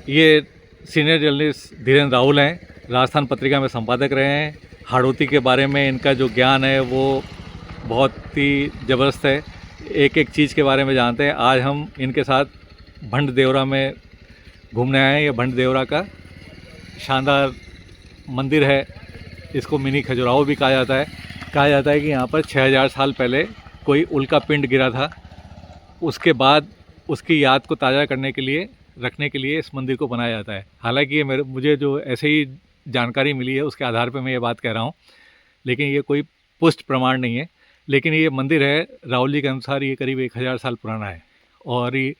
ये senior journalist Dhirendra Rahul हैं, राजस्थान पत्रिका में संपादक रहे हैं। हाड़ौती के बारे में इनका जो ज्ञान है वो बहुत ही ज़बरदस्त है, एक एक चीज़ के बारे में जानते हैं। आज हम इनके साथ भंड देवरा में घूमने आए हैं। ये भंड देवरा का शानदार मंदिर है, इसको मिनी खजुराहो भी कहा जाता है। कहा जाता है कि यहाँ पर 6000 साल पहले कोई उल्का पिंड गिरा था, उसके बाद उसकी याद को ताज़ा करने के लिए, रखने के लिए इस मंदिर को बनाया जाता है। हालांकि ये मुझे जो ऐसे ही जानकारी मिली है उसके आधार पर मैं ये बात कह रहा हूँ, लेकिन ये कोई पुष्ट प्रमाण नहीं है। लेकिन ये मंदिर है, राहुल जी के अनुसार ये करीब 1000 साल पुराना है और ये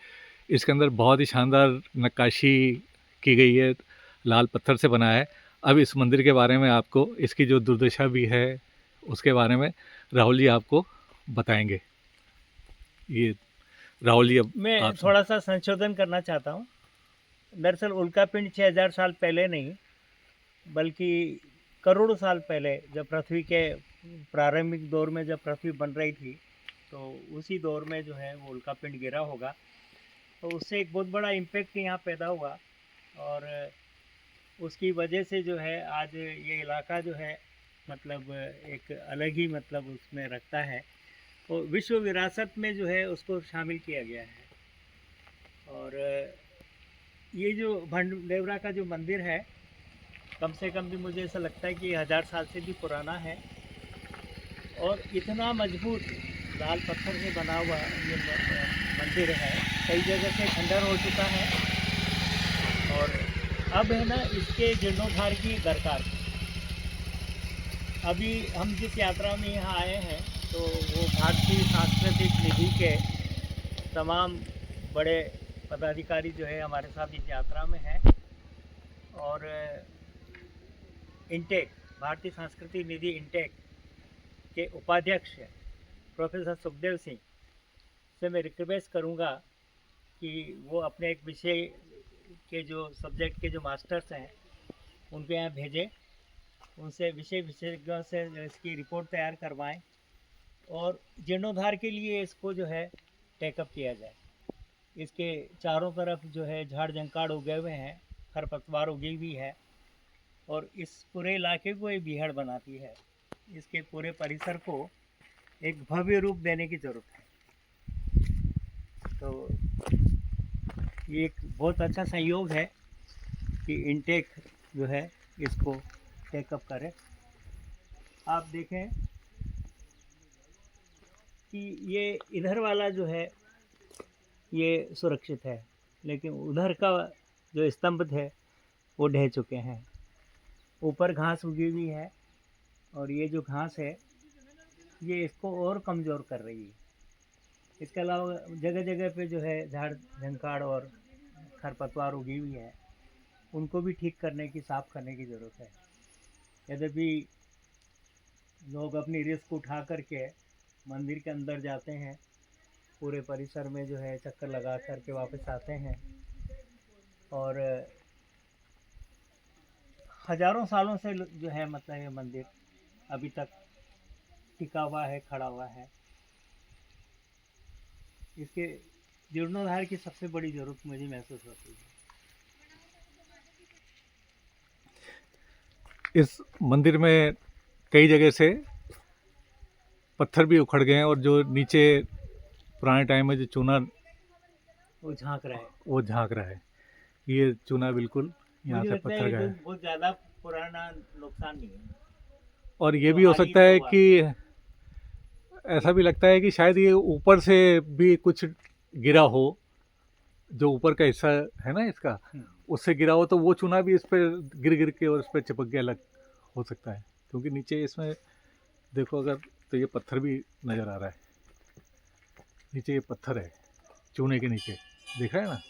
इसके अंदर बहुत ही शानदार नक्काशी की गई है, लाल पत्थर से बना है। अब इस मंदिर के बारे में आपको, इसकी जो दुर्दशा भी है उसके बारे में राहुल जी आपको बताएंगे। ये राहुल जी, अब मैं थोड़ा सा संशोधन करना चाहता हूँ। दरअसल उल्कापिंड 6000 साल पहले नहीं, बल्कि करोड़ों साल पहले, जब पृथ्वी के प्रारंभिक दौर में जब पृथ्वी बन रही थी, तो उसी दौर में जो है वो उल्कापिंड गिरा होगा। तो उससे एक बहुत बड़ा इम्पैक्ट यहाँ पैदा हुआ और उसकी वजह से जो है आज ये इलाका जो है मतलब एक अलग ही मतलब उसमें रखता है और विश्व विरासत में जो है उसको शामिल किया गया है। और ये जो भंड देवरा का जो मंदिर है, कम से कम भी मुझे ऐसा लगता है कि 1000 साल से भी पुराना है और इतना मजबूत लाल पत्थर से बना हुआ ये मंदिर है। कई जगह से खंडर हो चुका है और अब है ना इसके जीर्णोद्धार की दरकार। अभी हम जिस यात्रा में यहाँ आए हैं तो वो भारतीय सांस्कृतिक निधि के तमाम बड़े पदाधिकारी जो है हमारे साथ इस यात्रा में हैं और इंटेक, भारतीय सांस्कृतिक निधि इंटेक के उपाध्यक्ष प्रोफेसर सुखदेव सिंह से मैं रिक्वेस्ट करूँगा कि वो अपने एक विषय के जो सब्जेक्ट के जो मास्टर्स हैं उनके यहाँ भेजें, उनसे विषय विशेषज्ञों से इसकी रिपोर्ट तैयार करवाएं और जीर्णोद्धार के लिए इसको जो है टेकअप किया जाए। इसके चारों तरफ जो है झाड़ झंकाड़ उगे हुए हैं, खरपतवार उगी हुई है और इस पूरे इलाके को एक बीहड़ बनाती है। इसके पूरे परिसर को एक भव्य रूप देने की ज़रूरत है। तो ये एक बहुत अच्छा संयोग है कि इंटेक जो है इसको टेकअप करे। आप देखें कि ये इधर वाला जो है ये सुरक्षित है, लेकिन उधर का जो स्तंभ थे वो ढह चुके हैं। ऊपर घास उगी हुई है और ये जो घास है ये इसको और कमज़ोर कर रही है। इसके अलावा जगह जगह पे जो है झाड़ झंकाड़ और खरपतवार उगी हुई है, उनको भी ठीक करने की, साफ़ करने की ज़रूरत है। यद्यपि लोग अपनी रिस्क उठा करके मंदिर के अंदर जाते हैं, पूरे परिसर में जो है चक्कर लगा करके वापस आते हैं और हज़ारों सालों से जो है मतलब ये मंदिर अभी तक टिका हुआ है, खड़ा हुआ है। इसके जीर्णोद्धार की सबसे बड़ी ज़रूरत मुझे महसूस होती है। इस मंदिर में कई जगह से पत्थर भी उखड़ गए हैं और जो नीचे पुराने टाइम में जो चूना वो झांक रहा है। ये चूना बिल्कुल यहाँ मुझे से लगता पत्थर है का ये है। बहुत ज़्यादा पुराना नुकसान नहीं है और ये जो भी हो हाल ही सकता में है हुआ। कि ऐसा भी लगता है कि शायद ये ऊपर से भी कुछ गिरा हो, जो ऊपर का हिस्सा है ना इसका, उससे गिरा हो तो वो चूना भी इस पर गिर गिर के और इस पर चिपक के अलग हो सकता है। क्योंकि नीचे इसमें देखो अगर, तो ये पत्थर भी नज़र आ रहा है, नीचे ये पत्थर है चूने के नीचे, दिख रहा है ना।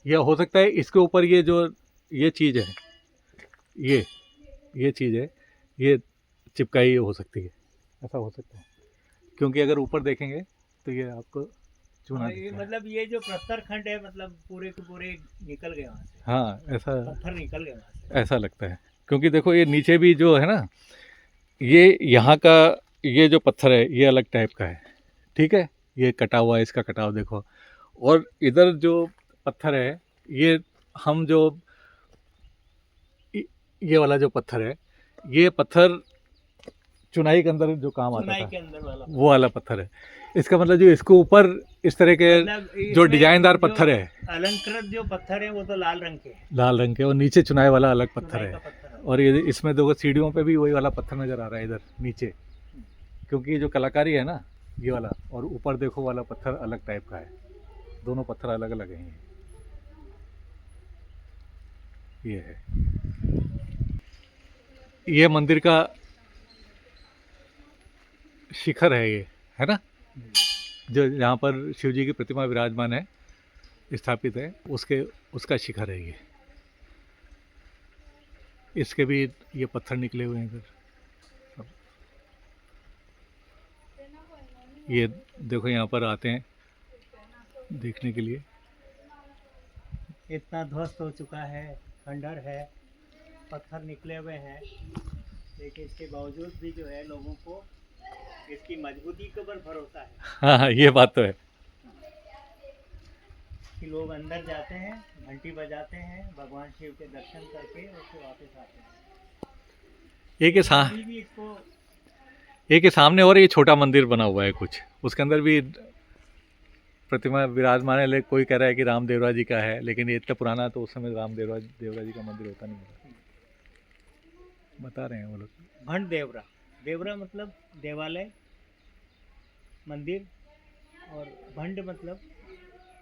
या हो सकता है इसके ऊपर ये जो ये चीज़ है, ये चीज़ है, ये चिपकाई हो सकती है, ऐसा हो सकता है। क्योंकि अगर ऊपर देखेंगे तो ये आपको चूना ये दिख रहा है। मतलब ये जो प्रस्तर खंड है मतलब पूरे के पूरे निकल गए वहाँ से, हाँ, पत्थर निकल गए वहाँ से। ऐसा लगता है। क्योंकि देखो ये नीचे भी जो है ना, ये यहाँ का ये जो पत्थर है ये अलग टाइप का है, ठीक है, ये कटा हुआ है, इसका कटाव देखो। और इधर जो पत्थर है ये हम जो ये वाला जो पत्थर है, ये पत्थर चुनाई के अंदर जो काम आता चुनाई था के अंदर वाला वो वाला पत्थर है। इसका मतलब जो इसके ऊपर इस तरह के मतलब जो इसमें डिजाइनदार जो पत्थर है अलंकृत जो पत्थर है वो तो लाल रंग के हैं, लाल रंग के, और नीचे चुनाई वाला अलग पत्थर चुनाई है। का पत्थर है। और ये इसमें देखो सीढ़ियों पे भी वही वाला पत्थर नज़र आ रहा है इधर नीचे, क्योंकि ये जो कलाकारी है ना ये वाला, और ऊपर देखो वाला पत्थर अलग टाइप का है, दोनों पत्थर अलग अलग हैं। ये है, ये मंदिर का शिखर है, ये है ना, जो जहाँ पर शिव जी की प्रतिमा विराजमान है, स्थापित है, उसका शिखर है ये। इसके भी ये पत्थर निकले हुए हैं इधर। ये देखो यहाँ पर आते हैं देखने के लिए। इतना ध्वस्त हो चुका है, खंडर है, पत्थर निकले हुए हैं, लेकिन इसके बावजूद भी जो है लोगों को इसकी मजबूती के ऊपर भरोसा है हाँ ये बात तो है। कि लोग अंदर जाते हैं, घंटी बजाते हैं, भगवान शिव के दर्शन करके और फिर वापस आते हैं। अभी भी इसको एक के सामने और ये छोटा मंदिर बना हुआ है कुछ, उसके अंदर भी प्रतिमा विराजमान है। लेकिन कोई कह रहा है कि रामदेवरा जी का है, लेकिन ये इतना पुराना तो उस समय रामदेवरा जी का मंदिर होता नहीं है, बता रहे हैं वो लोग। भंड देवरा, देवरा मतलब देवालय, मंदिर, और भंड मतलब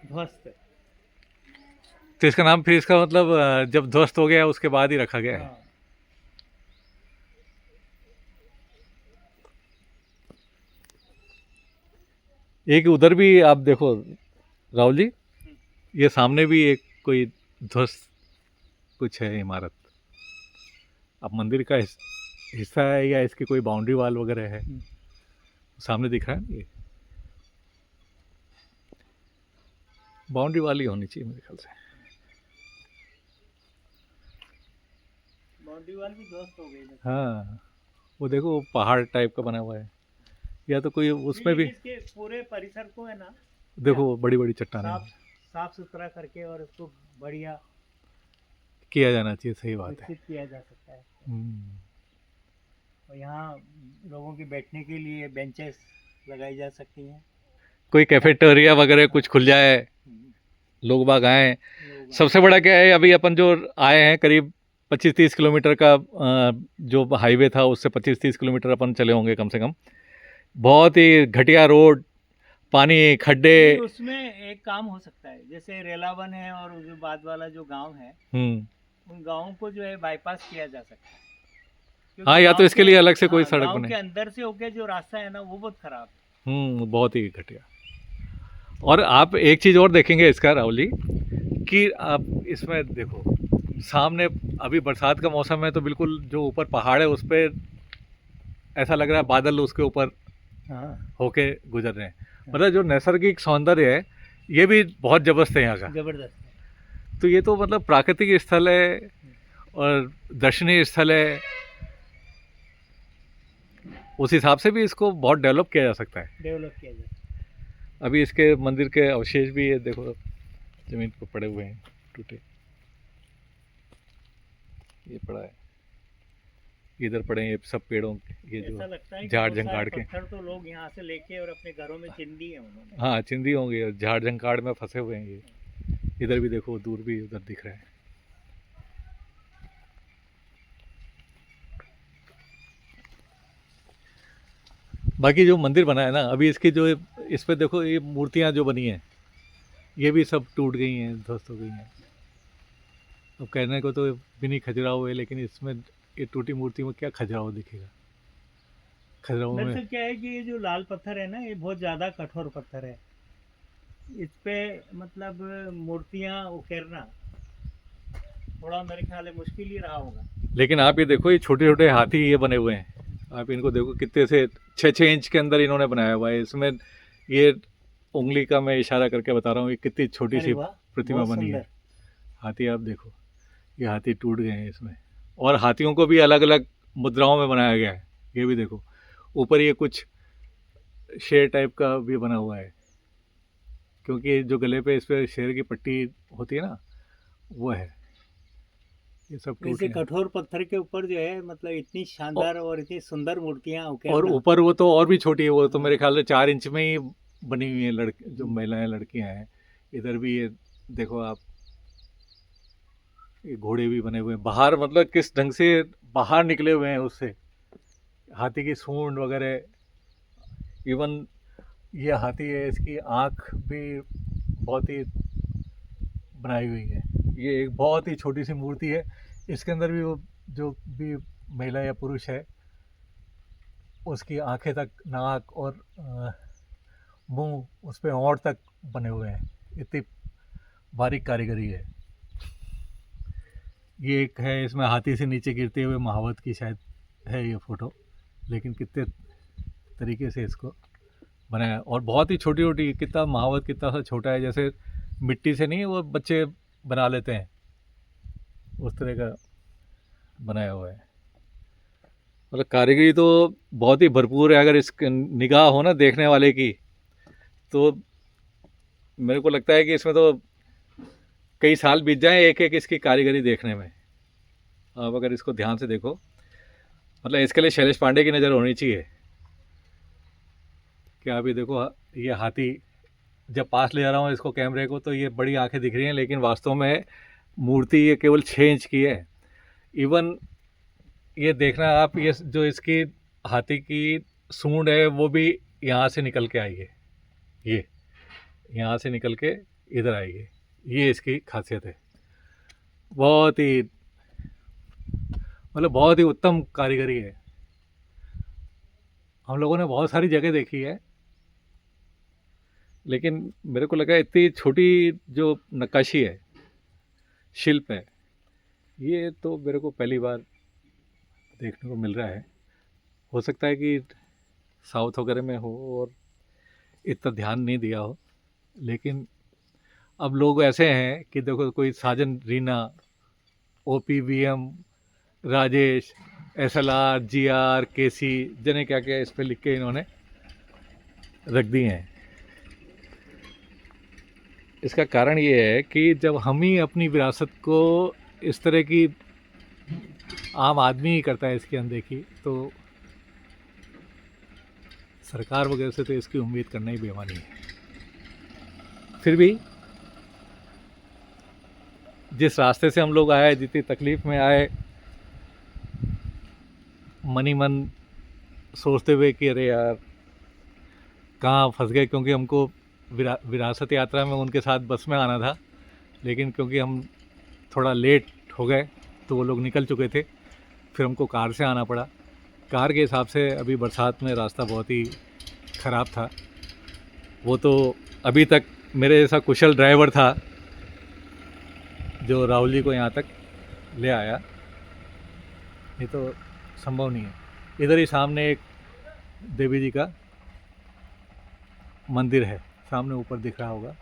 ध्वस्त। तो इसका नाम फिर इसका मतलब जब ध्वस्त हो गया उसके बाद ही रखा गया है। हाँ। एक उधर भी आप देखो राहुल जी, ये सामने भी एक कोई ध्वस्त कुछ है इमारत। अब मंदिर का हिस्सा है या इसकी कोई बाउंड्री वाल वगैरह है, सामने दिख रहा है ना, ये बाउंड्री वाल ही होनी चाहिए मेरे ख्याल से। बाउंड्री वाल भी ध्वस्त हो गई। हाँ वो देखो पहाड़ टाइप का बना हुआ है, या तो कोई उसमें भी इसके पूरे परिसर को है ना, देखो बड़ी बड़ी चट्टानें साफ सुथरा करके और इसको बढ़िया किया जाना चाहिए। सही बात है, विकसित किया जा सकता है। और यहाँ लोगों के बैठने के लिए बेंचेस लगाई जा सकती हैं, कोई कैफेटेरिया वगैरह कुछ खुल जाए, लोग बाग आए। सबसे बड़ा क्या है, अभी अपन जो आए हैं करीब 25-30 किलोमीटर का जो हाईवे था उससे 25-30 किलोमीटर अपन चले होंगे कम से कम। बहुत ही घटिया रोड, पानी, खड्डे। उसमें एक काम हो सकता है, जैसे रेलावन है और जो बाद वाला जो गांव है, उन गांवों को जो है बाईपास किया जा सकता है। हाँ, या तो इसके लिए अलग से कोई सड़क गांव बने। के अंदर से होके जो रास्ता है ना वो बहुत खराब है। बहुत ही घटिया। और आप एक चीज़ और देखेंगे इसका राहुल जी, कि आप इसमें देखो सामने अभी बरसात का मौसम है तो बिल्कुल जो ऊपर पहाड़ है उस पर ऐसा लग रहा है बादल उसके ऊपर होके गुजर रहे हैं। मतलब जो नैसर्गिक सौंदर्य है ये भी बहुत जबरदस्त है यहाँ का, जबरदस्त है। तो ये तो मतलब प्राकृतिक स्थल है और दर्शनीय स्थल है, उस हिसाब से भी इसको बहुत डेवलप किया जा सकता है। डेवलप किया जाए। अभी इसके मंदिर के अवशेष भी ये देखो जमीन पर पड़े हुए हैं, टूटे, ये पड़ा है, इधर पड़े हैं ये सब पेड़ों के, ये जो झाड़ झंकाड़ के पत्थर तो लोग यहाँ से लेके और अपने घरों में चिंदी है उन्होंने। हाँ चिंदी होंगे और झाड़ झंकाड़ में फंसे हुए हैं ये। इधर भी देखो, दूर भी उधर दिख रहा है। बाकी जो मंदिर बना है ना अभी इसकी जो इस पे देखो ये मूर्तियाँ जो बनी हैं ये भी सब टूट गई हैं, ध्वस्त हो गई हैं। अब कहने को तो बिनी खजुराहो है, लेकिन इसमें ये टूटी मूर्ति में क्या खजुराहो दिखेगा। खजुराहो में क्या है कि ये जो लाल पत्थर है ना ये बहुत ज़्यादा कठोर पत्थर है, इस पे मतलब मूर्तियाँ उकेरना थोड़ा मेरे ख्याल है मुश्किल ही रहा होगा। लेकिन आप ये देखो ये छोटे छोटे हाथी ये बने हुए हैं, आप इनको देखो कितने से 6-6 इंच के अंदर इन्होंने बनाया हुआ है। इसमें ये उंगली का मैं इशारा करके बता रहा हूँ, ये कितनी छोटी सी प्रतिमा बनी है। हाथी आप देखो, ये हाथी टूट गए हैं इसमें, और हाथियों को भी अलग अलग मुद्राओं में बनाया गया है। ये भी देखो ऊपर ये कुछ शेर टाइप का भी बना हुआ है, क्योंकि जो गले पे इस पर शेर की पट्टी होती है ना वो है, ये सब टूट वैसे गया। कठोर पत्थर के ऊपर जो है मतलब इतनी शानदार और इतनी सुंदर मूर्तियां हो क्या और ना। ऊपर वो तो और भी छोटी है, वो तो हाँ। मेरे ख्याल से 4 इंच में ही बनी हुई है, लड़के जो महिलाएं लड़कियां हैं। इधर भी ये देखो आप, ये घोड़े भी बने हुए हैं बाहर, मतलब किस ढंग से बाहर निकले हुए हैं उससे, हाथी की सूंड वगैरह। इवन ये हाथी है, इसकी आँख भी बहुत ही बनाई हुई है। ये एक बहुत ही छोटी सी मूर्ति है, इसके अंदर भी वो जो भी महिला या पुरुष है उसकी आंखें तक, नाक और मुंह, उस पे और तक बने हुए हैं, इतनी बारीक कारीगरी है। ये एक है, इसमें हाथी से नीचे गिरते हुए महावत की शायद है ये फ़ोटो, लेकिन कितने तरीके से इसको बनाया, और बहुत ही छोटी छोटी, कितना महावत कितना सा छोटा है, जैसे मिट्टी से नहीं वो बच्चे बना लेते हैं उस तरह का बनाया हुआ है। मतलब कारीगरी तो बहुत ही भरपूर है, अगर इस निगाह हो ना देखने वाले की, तो मेरे को लगता है कि इसमें तो कई साल बीत जाएं एक एक इसकी कारीगरी देखने में। आप अगर इसको ध्यान से देखो, मतलब इसके लिए शैलेश पांडे की नज़र होनी चाहिए कि आप ये देखो, ये हाथी जब पास ले जा रहा हूँ इसको कैमरे को, तो ये बड़ी आंखें दिख रही हैं, लेकिन वास्तव में मूर्ति ये केवल 6 इंच की है। इवन ये देखना आप, ये जो इसकी हाथी की सूंड है वो भी यहाँ से निकल के आई है, ये यहाँ से निकल के इधर आई है, ये इसकी खासियत है। बहुत ही, मतलब बहुत ही उत्तम कारीगरी है। हम लोगों ने बहुत सारी जगह देखी है, लेकिन मेरे को लगा इतनी छोटी जो नक्काशी है, शिल्प है, ये तो मेरे को पहली बार देखने को मिल रहा है। हो सकता है कि साउथ वगैरह में हो और इतना ध्यान नहीं दिया हो, लेकिन अब लोग ऐसे हैं कि देखो, कोई साजन Reena, OPVM, Rajesh, SLR, GR, KC, जने क्या क्या इस पर लिख के इन्होंने रख दिए हैं। इसका कारण ये है कि जब हम ही अपनी विरासत को इस तरह की, आम आदमी ही करता है इसकी अनदेखी, तो सरकार वगैरह से तो इसकी उम्मीद करना ही बेमानी है। फिर भी जिस रास्ते से हम लोग आए, जितनी तकलीफ़ में आए, मन ही मन सोचते हुए कि अरे यार कहाँ फंस गए, क्योंकि हमको विरासत यात्रा में उनके साथ बस में आना था, लेकिन क्योंकि हम थोड़ा लेट हो गए तो वो लोग निकल चुके थे, फिर हमको कार से आना पड़ा। कार के हिसाब से अभी बरसात में रास्ता बहुत ही ख़राब था। वो तो अभी तक मेरे जैसा कुशल ड्राइवर था जो राहुल जी को यहाँ तक ले आया, ये तो संभव नहीं है। इधर ही सामने एक देवी जी का मंदिर है, सामने ऊपर दिख रहा होगा,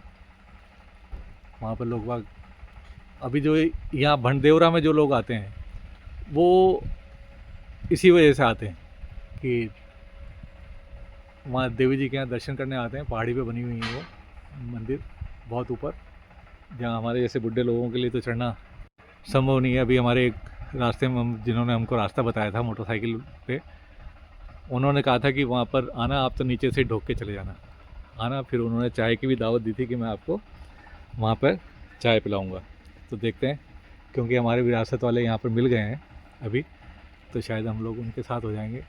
वहाँ पर लोग बाग, अभी जो यहाँ भंडेवरा में जो लोग आते हैं वो इसी वजह से आते हैं कि वहाँ देवी जी के यहाँ दर्शन करने आते हैं। पहाड़ी पे बनी हुई है वो मंदिर, बहुत ऊपर, जहाँ हमारे जैसे बुढ़े लोगों के लिए तो चढ़ना संभव नहीं है। अभी हमारे एक रास्ते में जिन्होंने हमको रास्ता बताया था मोटरसाइकिल पे, उन्होंने कहा था कि वहाँ पर आना आप तो नीचे से ढोक के चले जाना आना। फिर उन्होंने चाय की भी दावत दी थी कि मैं आपको वहाँ पर चाय पिलाऊँगा। तो देखते हैं, क्योंकि हमारे विरासत वाले यहाँ पर मिल गए हैं अभी, तो शायद हम लोग उनके साथ हो जाएंगे।